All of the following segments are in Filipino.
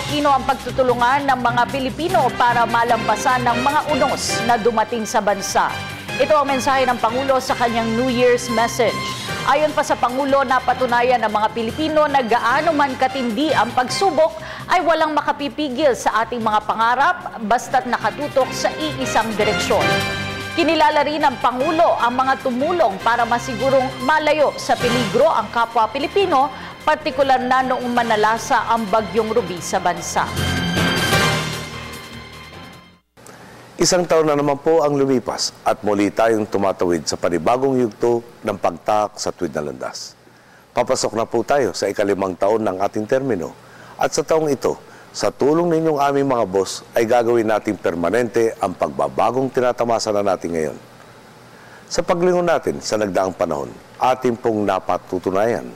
Aquino ang pagtutulungan ng mga Pilipino para malampasan ng mga unos na dumating sa bansa. Ito ang mensahe ng Pangulo sa kanyang New Year's message. Ayon pa sa Pangulo, napatunayan ng mga Pilipino na gaano man katindi ang pagsubok ay walang makapipigil sa ating mga pangarap basta't nakatutok sa iisang direksyon. Kinilala rin ng Pangulo ang mga tumulong para masigurong malayo sa peligro ang kapwa Pilipino, partikular na noong manalasa ang Bagyong Ruby sa bansa. Isang taon na naman po ang lumipas at muli tayong tumatawid sa panibagong yugto ng pagtak sa tuwid na landas. Papasok na po tayo sa ika-5 taon ng ating termino at sa taong ito, sa tulong ninyong aming mga boss ay gagawin nating permanente ang pagbabagong tinatamasa na natin ngayon. Sa paglingon natin sa nagdaang panahon, ating pong napatutunayan,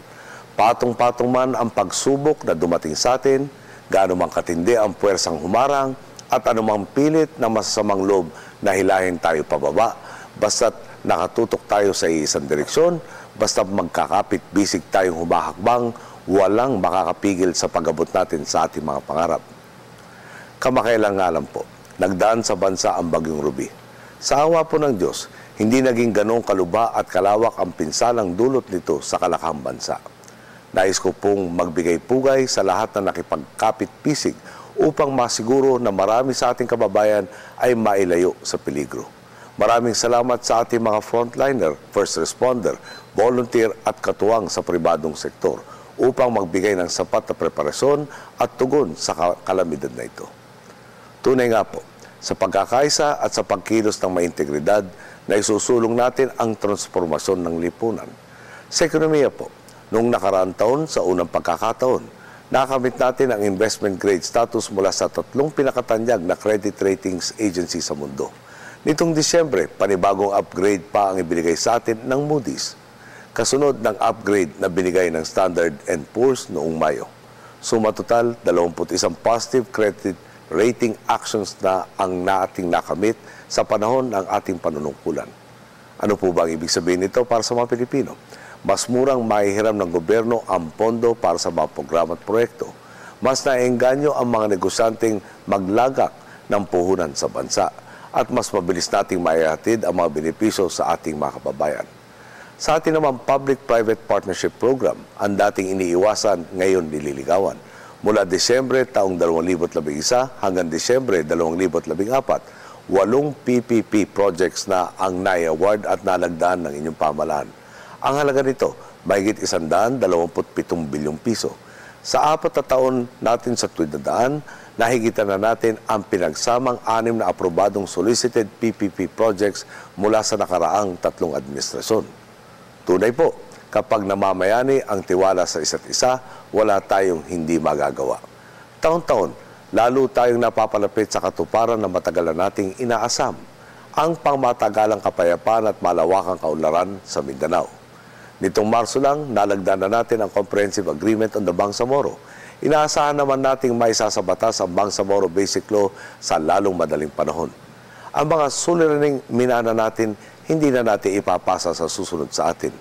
patong-patong man ang pagsubok na dumating sa atin, gaano man katindi ang puwersang humarang, at anumang pilit na masasamang loob na hilahin tayo pababa, basta't nakatutok tayo sa isang direksyon, basta't magkakapit-bisig tayong humahakbang, walang makakapigil sa pag-abot natin sa ating mga pangarap. Kamakailan nga lang po, nagdaan sa bansa ang Bagyong Ruby. Sa awa po ng Diyos, hindi naging ganong kaluba at kalawak ang pinsalang dulot nito sa kalakang bansa. Nais ko pong magbigay pugay sa lahat na nakipagkapit-bisig upang masiguro na marami sa ating kababayan ay mailayo sa peligro. Maraming salamat sa ating mga frontliner, first responder, volunteer at katuwang sa pribadong sektor upang magbigay ng sapat na preparasyon at tugon sa kalamidad na ito. Tunay nga po, sa pagkakaisa at sa pagkilos ng may integridad na isusulong natin ang transformasyon ng lipunan. Sa ekonomiya po, noong nakaraang taon sa unang pagkakataon, nakamit natin ang investment grade status mula sa 3 pinakatanyag na credit ratings agency sa mundo. Nitong Disyembre, panibagong upgrade pa ang ibinigay sa atin ng Moody's, kasunod ng upgrade na binigay ng Standard & Poor's noong Mayo. Suma total, 21 positive credit rating actions na ang ating nakamit sa panahon ng ating panunungkulan. Ano po ba ang ibig sabihin nito para sa mga Pilipino? Mas murang maihiram ng gobyerno ang pondo para sa mga programa at proyekto. Mas naengganyo ang mga negosyanteng maglagak ng puhunan sa bansa at mas mabilis nating maihatid ang mga benepisyo sa ating mga kababayan. Sa ating naman Public-Private Partnership Program, ang dating iniiwasan ngayon nililigawan. Mula Disyembre taong 2011 hanggang Disyembre 2014, 8 PPP projects na ang nai-award at nalagdaan ng inyong pamahalaan. Ang halaga nito, mahigit 127 bilyong piso. Sa 4 na taon natin sa tuwid na daan, nahigitan na natin ang pinagsamang 6 na aprobadong solicited PPP projects mula sa nakaraang 3 administrasyon. Tunay po, kapag namamayani ang tiwala sa isa't isa, wala tayong hindi magagawa. Taon-taon, lalo tayong napapalapit sa katuparan na matagal na nating inaasam, ang pangmatagalang kapayapaan at malawakang kaunlaran sa Mindanao. Nitong Marso lang, nalagdan na natin ang Comprehensive Agreement on the Bangsamoro. Inaasahan naman nating maisasa batas ang Bangsamoro Basic Law sa lalong madaling panahon. Ang mga suliraning minana natin, hindi na natin ipapasa sa susunod sa atin.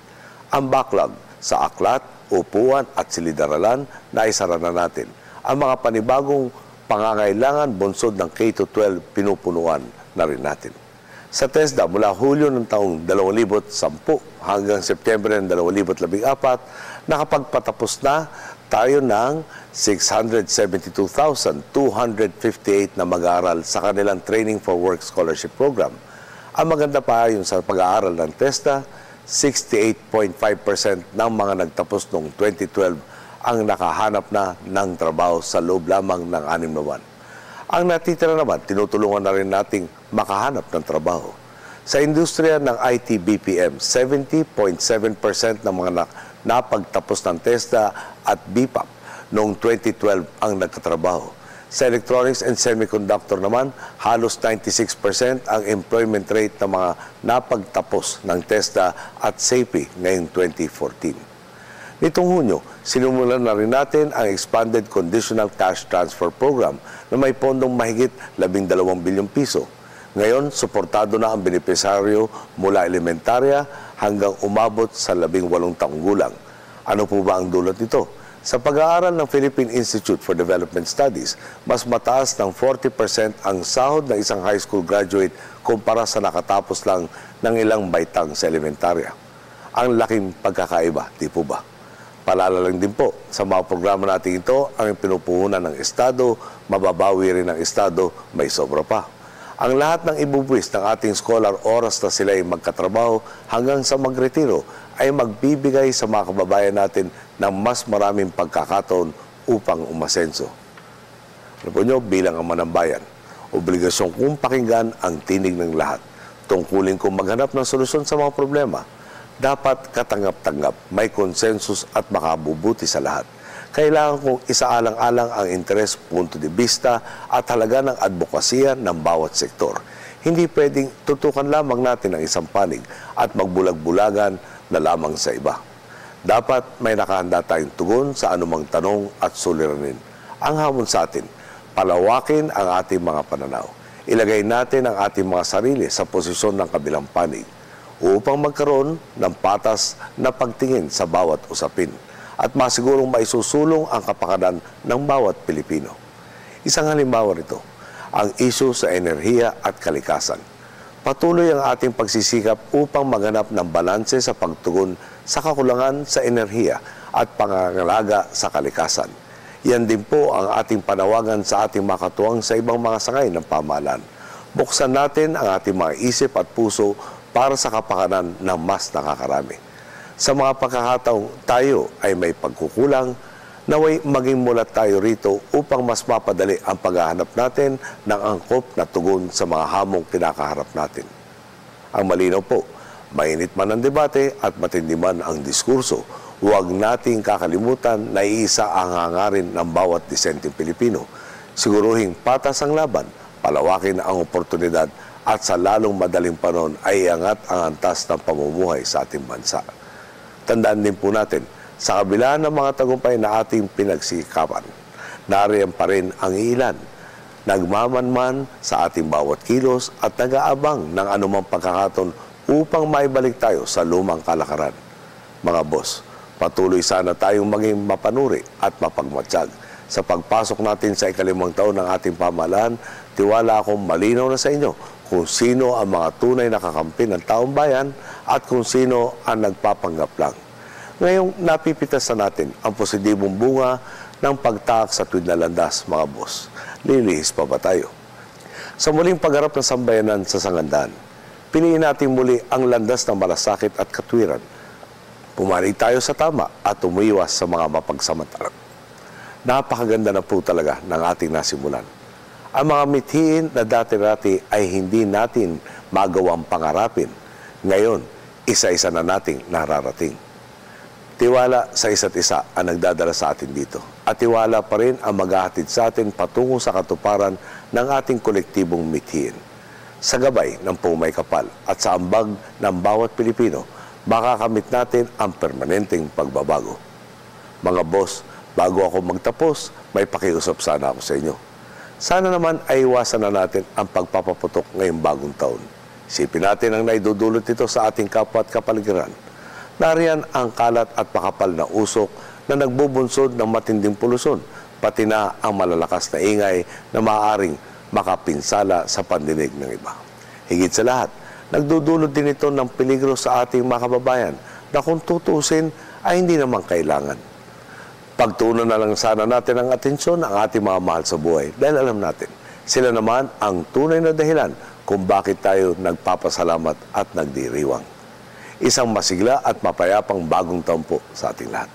Ang backlog sa aklat, upuan at silid-aralan, naisara na natin. Ang mga panibagong pangangailangan bunsod ng K-12 pinupunuan na rin natin. Sa TESDA, mula Hulyo ng taong 2010 hanggang Setyembre ng 2014, nakapagpatapos na tayo ng 672,258 na mag-aaral sa kanilang Training for Work Scholarship Program. Ang maganda pa ayon sa pag-aaral ng TESDA, 68.5% ng mga nagtapos noong 2012 ang nakahanap na ng trabaho sa loob lamang ng 6 na buwan. Ang natitira naman, tinutulungan na rin nating makahanap ng trabaho. Sa industriya ng IT BPM, 70.7% ng mga napagtapos ng TESDA at BPAP noong 2012 ang nagkatrabaho. Sa electronics and semiconductor naman, halos 96% ang employment rate ng mga napagtapos ng TESDA at SAPI ngayong 2014. Nitong Hunyo, sinumulan na rin natin ang Expanded Conditional Cash Transfer Program na may pondong mahigit 12 bilyong piso. Ngayon, suportado na ang benepisaryo mula elementarya hanggang umabot sa 18 taong gulang. Ano po ba ang dulot nito? Sa pag-aaral ng Philippine Institute for Development Studies, mas mataas ng 40% ang sahod ng isang high school graduate kumpara sa nakatapos lang ng ilang baitang sa elementarya. Ang laking pagkakaiba, di po ba? Paalala lang din po, sa mga programa natin ito, ang pinupuhunan ng Estado, mababawi rin ng Estado, may sobra pa. Ang lahat ng ibubuwis ng ating scholar oras na sila ay magkatrabaho hanggang sa magretiro ay magbibigay sa mga kababayan natin ng mas maraming pagkakataon upang umasenso. Ano po nyo, bilang ama ng bayan, obligasyon kong pakinggan ang tinig ng lahat. Tungkulin kong maghanap ng solusyon sa mga problema. Dapat katanggap-tanggap, may konsensus at makabubuti sa lahat. Kailangan kong isaalang-alang ang interes, punto de vista at halaga ng advokasya ng bawat sektor. Hindi pwedeng tutukan lamang natin ang isang panig at magbulag-bulagan na lamang sa iba. Dapat may nakahanda tayong tugon sa anumang tanong at suliranin. Ang hamon sa atin, palawakin ang ating mga pananaw. Ilagay natin ang ating mga sarili sa posisyon ng kabilang panig upang magkaroon ng patas na pagtingin sa bawat usapin at masigurong maisusulong ang kapakanan ng bawat Pilipino. Isang halimbawa nito, ang isyu sa enerhiya at kalikasan. Patuloy ang ating pagsisikap upang maghanap ng balanse sa pagtugon sa kakulangan sa enerhiya at pangangalaga sa kalikasan. Yan din po ang ating panawagan sa ating makatuwang sa ibang mga sangay ng pamahalaan. Buksan natin ang ating mga isip at puso para sa kapakanan ng mas nakakarami. Sa mga pagkakataong tayo ay may pagkukulang, naway maging mulat tayo rito upang mas mapadali ang paghahanap natin ng angkop na tugon sa mga hamong kinakaharap natin. Ang malinaw po, mainit man ang debate at matindi man ang diskurso, huwag nating kakalimutan na iisa ang hangarin ng bawat disenteng Pilipino. Siguruhing patas ang laban, palawakin ang oportunidad at sa lalong madaling panahon ay iangat ang antas ng pamumuhay sa ating bansa. Tandaan din po natin, sa kabila ng mga tagumpay na ating pinagsikapan, nariyan pa rin ang ilan, nagmamanman sa ating bawat kilos at nag-aabang ng anumang pagkakataon upang maibalik tayo sa lumang kalakaran. Mga boss, patuloy sana tayong maging mapanuri at mapagmatsyag. Sa pagpasok natin sa ikalimang taon ng ating pamahalaan, tiwala akong malinaw na sa inyo kung sino ang mga tunay na kakampi ng taong bayan at kung sino ang nagpapanggap lang. Ngayong napipitas na natin ang positibong bunga ng pagtaak sa tuwid na landas, mga boss. Lilihis pa ba tayo? Sa muling pagharap ng sambayanan sa Sangandaan, piliin natin muli ang landas ng malasakit at katwiran. Pumanig tayo sa tama at umiwas sa mga mapagsamantala. Napakaganda na po talaga ng ating nasimulan. Ang mga mithiin na dati-dati ay hindi natin magawang pangarapin. Ngayon, isa-isa na nating nararating. Tiwala sa isa't isa ang nagdadala sa atin dito. At tiwala pa rin ang maghahatid sa atin patungo sa katuparan ng ating kolektibong mithiin. Sa gabay ng Pumay Kapal at sa ambag ng bawat Pilipino, makakamit natin ang permanenteng pagbabago. Mga boss, bago ako magtapos, may pakiusap sana ako sa inyo. Sana naman ay iwasan na natin ang pagpapaputok ngayong bagong taon. Isipin natin ang naidudulot ito sa ating kapwa at kapaligiran. Nariyan ang kalat at makapal na usok na nagbubunsod ng matinding polusyon, pati na ang malalakas na ingay na maaaring makapinsala sa pandinig ng iba. Higit sa lahat, nagdudulot din ito ng peligro sa ating mga kababayan na kung tutusin ay hindi naman kailangan. Pagtuunan na lang sana natin ang atensyon ng ating mga mahal sa buhay dahil alam natin, sila naman ang tunay na dahilan kung bakit tayo nagpapasalamat at nagdiriwang. Isang masigla at mapayapang bagong taon po sa ating lahat.